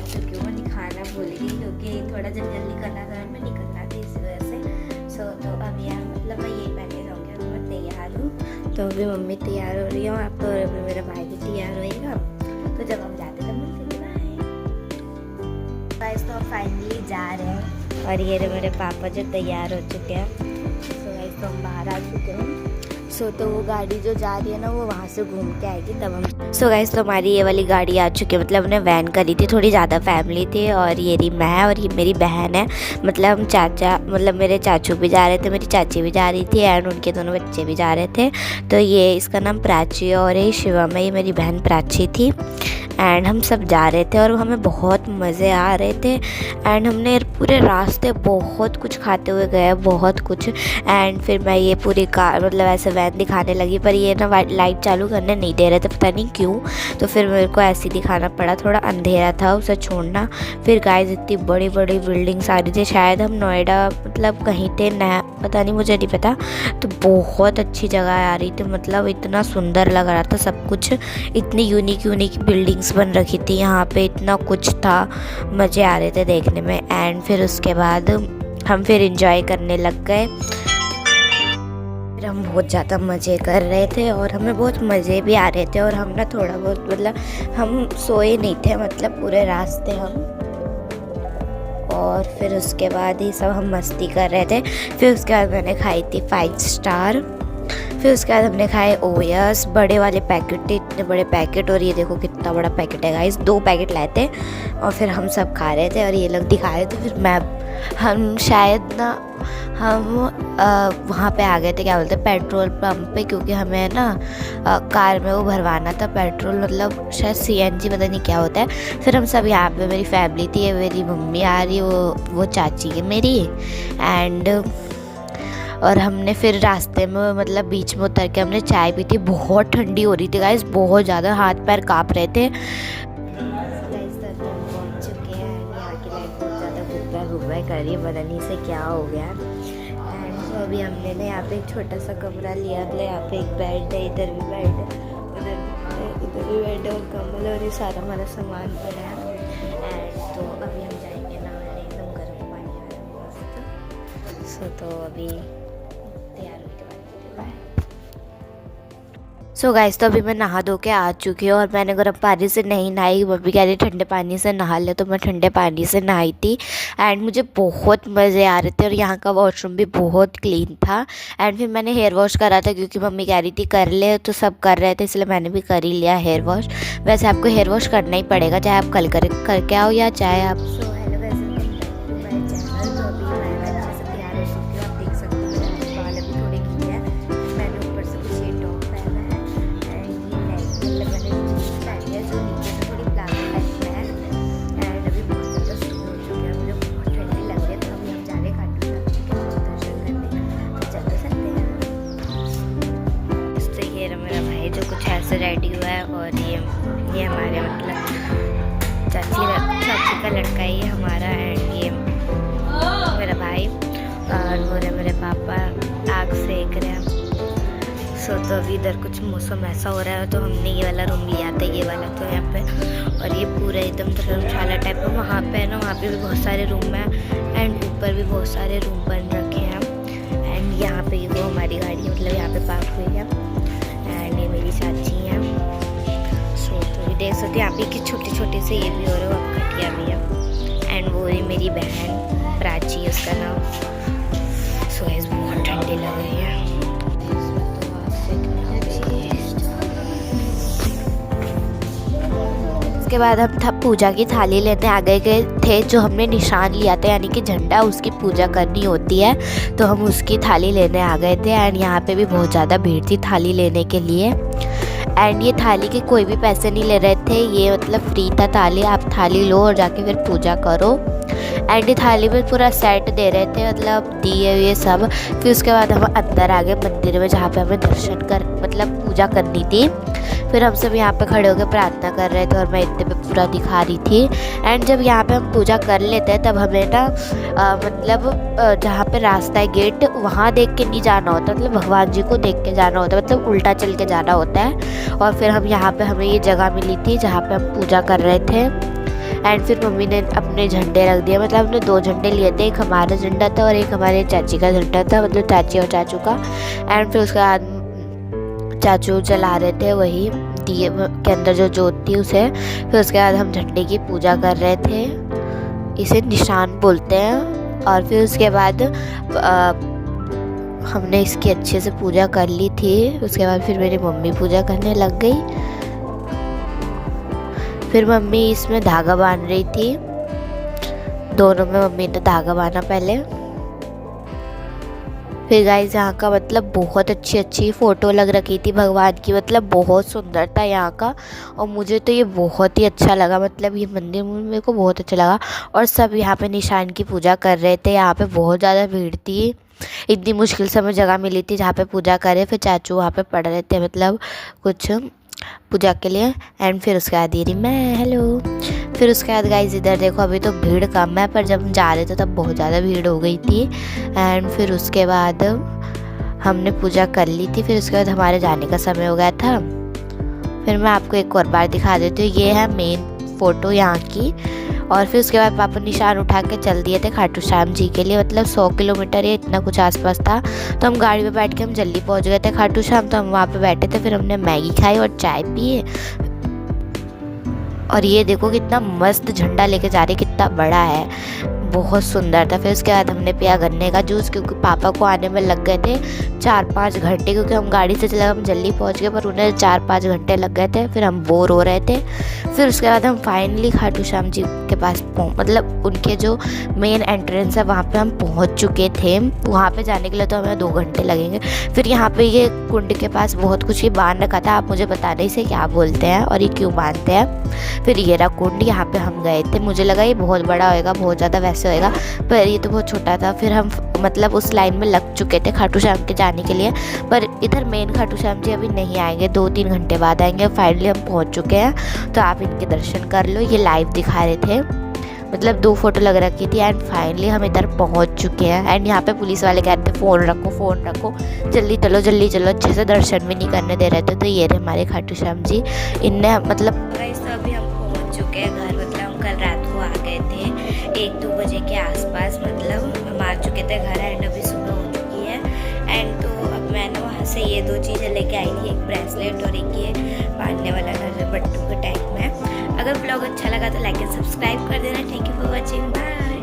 चुकी हूँ, दिखाना भूल गई क्योंकि थोड़ा जल्दी करना था, मैं निकलना था इस वजह से। तो अभी यार मतलब मैं ये पहले रहूँगी, अभी मैं तैयार हूँ। तो अभी मम्मी तैयार हो रही है वहाँ पर, अभी मेरा भाई भी तैयार होएगा। तो जब हम जाते तब मिलते हैं। तो हम फाइनली जा रहे हैं और ये रहे मेरे पापा जो तैयार हो चुके हैं। तो हम बाहर आ चुके हैं। तो वो गाड़ी जो जा रही है ना वो वहाँ से घूम के आएगी तब हम। गाइस तो हमारी ये वाली गाड़ी आ चुकी है, मतलब हमने वैन करी थी, थोड़ी ज़्यादा फैमिली थी और ये रही मैं और ये मेरी बहन है। मतलब हम चाचा मतलब मेरे चाचू भी जा रहे थे, मेरी चाची भी जा रही थी एंड उनके दोनों बच्चे भी जा रहे थे। तो ये इसका नाम प्राची और ये शिवम है, ये मेरी बहन प्राची थी। एंड हम सब जा रहे थे और हमें बहुत मज़े आ रहे थे। एंड हमने पूरे रास्ते बहुत कुछ खाते हुए गए, बहुत कुछ। एंड फिर मैं ये पूरी कार मतलब ऐसे वैन दिखाने लगी, पर ये ना लाइट चालू करने नहीं दे रहे थे, पता नहीं क्यों। तो फिर मेरे को ऐसे दिखाना पड़ा, थोड़ा अंधेरा था उसे छोड़ना। फिर गाइस इतनी बड़ी बड़ी बिल्डिंग्स आ रही थी, शायद हम नोएडा मतलब कहीं थे, नया पता नहीं, मुझे नहीं पता। तो बहुत अच्छी जगह आ रही थी, मतलब इतना सुंदर लग रहा था सब कुछ, इतनी यूनिक बिल्डिंग्स बन रखी थी यहाँ पे, इतना कुछ था, मज़े आ रहे थे देखने में। एंड फिर उसके बाद हम फिर एंजॉय करने लग गए। फिर हम बहुत ज़्यादा मज़े कर रहे थे और हमें बहुत मज़े भी आ रहे थे। और हम ना थोड़ा बहुत मतलब हम सोए नहीं थे, मतलब पूरे रास्ते हम। और फिर उसके बाद ही सब हम मस्ती कर रहे थे। फिर उसके बाद मैंने खाई थी 5 स्टार। फिर उसके बाद हमने खाए ओयस, बड़े वाले पैकेट थे, इतने बड़े पैकेट। और ये देखो कितना बड़ा पैकेट है गाइस, 2 पैकेट लाए थे और फिर हम सब खा रहे थे और ये लोग दिखा रहे थे। फिर हम शायद ना हम वहाँ पे आ गए थे, क्या बोलते हैं, पेट्रोल पंप पे, क्योंकि हमें ना कार में वो भरवाना था पेट्रोल, मतलब शायद CNG पता नहीं क्या होता है। फिर हम सब यहाँ पे, मेरी फैमिली थी, मेरी मम्मी आ रही, वो चाची है मेरी। एंड और हमने फिर रास्ते में मतलब बीच में उतर के हमने चाय पी थी। बहुत ठंडी हो रही थी गाइस, बहुत ज़्यादा, हाथ पैर काँप रहे थे। कर रही है, पता नहीं से क्या हो गया। एंड तो अभी हमने ना यहाँ पे एक छोटा सा कमरा लिया, मतलब यहाँ पे एक बेड है, इधर भी बेड है, इधर भी बेड है और कम्बल और ये सारा हमारा सामान पड़ा है। एंड तो अभी हम जाएंगे नहाने, एकदम गर्म पानी आ रहा है मस्त। तो अभी तैयार होने के बाद बाय। गाइस तो अभी मैं नहा धो के आ चुकी हूँ और मैंने गर्म पानी से नहीं नहाई, मम्मी कह रही ठंडे पानी से नहा ले, तो मैं ठंडे पानी से नहाई थी। एंड मुझे बहुत मज़े आ रहे थे और यहाँ का वॉशरूम भी बहुत क्लीन था। एंड फिर मैंने हेयर वॉश करा था क्योंकि मम्मी कह रही थी कर ले, तो सब कर रहे थे इसलिए मैंने भी कर ही लिया हेयर वॉश। वैसे आपको हेयर वॉश करना ही पड़ेगा, चाहे आप कल करके आओ या चाहे आप। जो कुछ ऐसे रेडी हुआ है और ये हमारे मतलब चाची का लड़का ही है हमारा। एंड ये मेरा भाई और मेरे पापा आग सेक रहे हैं। तो अभी इधर कुछ मौसम ऐसा हो रहा है, तो हमने ये वाला रूम लिया था, ये वाला तो यहाँ पे। और ये पूरा एकदम धर्मशाला टाइप है, वहाँ पे है ना, वहाँ पे भी बहुत सारे रूम है एंड ऊपर भी बहुत सारे रूम बन रखे हैं। एंड यहाँ पे वो हमारी गाड़ी मतलब यहाँ पे पार्क हुई है। एंड ये मेरी चाची हैं। तो ये देख सकते हो यहाँ पे कि छोटे छोटे से ये भी हो रहा है, वो खटिया भी है। एंड वो रही मेरी बहन प्राची, उसका नाम। बहुत ठंडी लग रही है। उसके बाद हम पूजा की थाली लेने आ गए थे, जो हमने निशान लिया था यानी कि झंडा, उसकी पूजा करनी होती है, तो हम उसकी थाली लेने आ गए थे। एंड यहाँ पे भी बहुत ज़्यादा भीड़ थी थाली लेने के लिए। एंड ये थाली के कोई भी पैसे नहीं ले रहे थे, ये मतलब फ्री था थाली, आप थाली लो और जाके फिर पूजा करो। एंड ये थाली में पूरा सेट दे रहे थे, मतलब दिए हुए सब। फिर उसके बाद हम अंदर आ गए मंदिर में, जहाँ पे हमें मतलब पूजा करनी थी। फिर हम सब यहाँ पे खड़े होकर प्रार्थना कर रहे थे और मैं इतने पे पूरा दिखा रही थी। एंड जब यहाँ पे हम पूजा कर लेते हैं तब हमें ना मतलब जहाँ पे रास्ता है गेट, वहाँ देख के नहीं जाना होता, मतलब भगवान जी को देख के जाना होता है, मतलब उल्टा चल के जाना होता है। और फिर हम यहाँ पे हमें ये जगह मिली थी जहाँ पे हम पूजा कर रहे थे। एंड फिर मम्मी ने अपने झंडे रख दिए, मतलब हमने 2 झंडे लिए थे, एक हमारा झंडा था और एक हमारे चाची का झंडा था, मतलब चाची और चाचू का। एंड फिर उसके बाद चाचू जला रहे थे वही दिए के अंदर जो जोत थी उसे। फिर उसके बाद हम झंडे की पूजा कर रहे थे, इसे निशान बोलते हैं। और फिर उसके बाद हमने इसकी अच्छे से पूजा कर ली थी। उसके बाद फिर मेरी मम्मी पूजा करने लग गई। फिर मम्मी इसमें धागा बांध रही थी, दोनों में मम्मी ने धागा बांधा पहले। फिर गाइस यहाँ का मतलब बहुत अच्छी फ़ोटो लग रखी थी भगवान की, मतलब बहुत सुंदर था यहाँ का। और मुझे तो ये बहुत ही अच्छा लगा, मतलब ये मंदिर मेरे को बहुत अच्छा लगा। और सब यहाँ पे निशान की पूजा कर रहे थे, यहाँ पे बहुत ज़्यादा भीड़ थी। इतनी मुश्किल से हमें जगह मिली थी जहाँ पे पूजा करे। फिर चाचू वहाँ पे पढ़ रहे थे, मतलब कुछ पूजा के लिए। एंड फिर उसके बाद ये मैं हेलो। फिर उसके बाद गाइस इधर देखो, अभी तो भीड़ कम है, पर जब हम जा रहे थे तब बहुत ज़्यादा भीड़ हो गई थी। एंड फिर उसके बाद हमने पूजा कर ली थी। फिर उसके बाद हमारे जाने का समय हो गया था। फिर मैं आपको एक और बार दिखा देती हूँ, ये है मेन फ़ोटो यहाँ की। और फिर उसके बाद पापा निशान उठा के चल दिए थे खाटू श्याम जी के लिए, मतलब 100 किलोमीटर या इतना कुछ आसपास था। तो हम गाड़ी में बैठ के हम जल्दी पहुँच गए थे खाटू श्याम। तो हम वहाँ पे बैठे थे, फिर हमने मैगी खाई और चाय पिए। और ये देखो कितना मस्त झंडा लेके जा रहे, कितना बड़ा है, बहुत सुंदर था। फिर उसके बाद हमने पिया गन्ने का जूस, क्योंकि पापा को आने में लग गए थे 4-5 घंटे, क्योंकि हम गाड़ी से चले, हम जल्दी पहुंच गए, पर उन्हें 4-5 घंटे लग गए थे। फिर हम बोर हो रहे थे। फिर उसके बाद हम फाइनली खाटू श्याम जी के पास मतलब उनके जो मेन एंट्रेंस है वहाँ पे हम पहुँच चुके थे। वहाँ पे जाने के लिए तो हमें 2 घंटे लगेंगे। फिर यहाँ पे ये कुंड के पास बहुत कुछ ही बांध रखा था, आप मुझे बताने इसे क्या बोलते हैं और ये क्यों बांधते हैं। फिर ये रहा कुंड, यहाँ पे हम गए थे। मुझे लगा ये बहुत बड़ा होएगा, बहुत ज़्यादा वैसे होएगा, पर ये तो बहुत छोटा था। फिर हम मतलब उस लाइन में लग चुके थे खाटू श्याम के जाने के लिए, पर इधर मेन खाटू श्याम जी अभी नहीं आएंगे, 2-3 घंटे बाद आएंगे। फाइनली हम पहुंच चुके हैं, तो आप इनके दर्शन कर लो। ये लाइव दिखा रहे थे, मतलब 2 फोटो लग रखी थी। एंड फाइनली हम इधर पहुंच चुके हैं। एंड यहाँ पे पुलिस वाले कह रहे थे फ़ोन रखो, जल्दी चलो, अच्छे से दर्शन भी नहीं करने दे रहे थे। तो ये रहे हमारे खाटू श्याम जी। इनने मतलब अभी हम पहुँच चुके हैं घर, मतलब हम कल रात को आ गए थे 1-2 बजे के आसपास, मतलब हम आ चुके थे घर। एंड अभी सुबह हो चुकी है। एंड तो अब मैंने वहाँ से ये 2 चीज़ें लेके आई थी, एक ब्रेसलेट और एक ये बांधने वाला नजर बट्टू के टाइप में। अगर ब्लॉग अच्छा लगा तो लाइक एंड सब्सक्राइब कर देना। Thank you for watching, bye.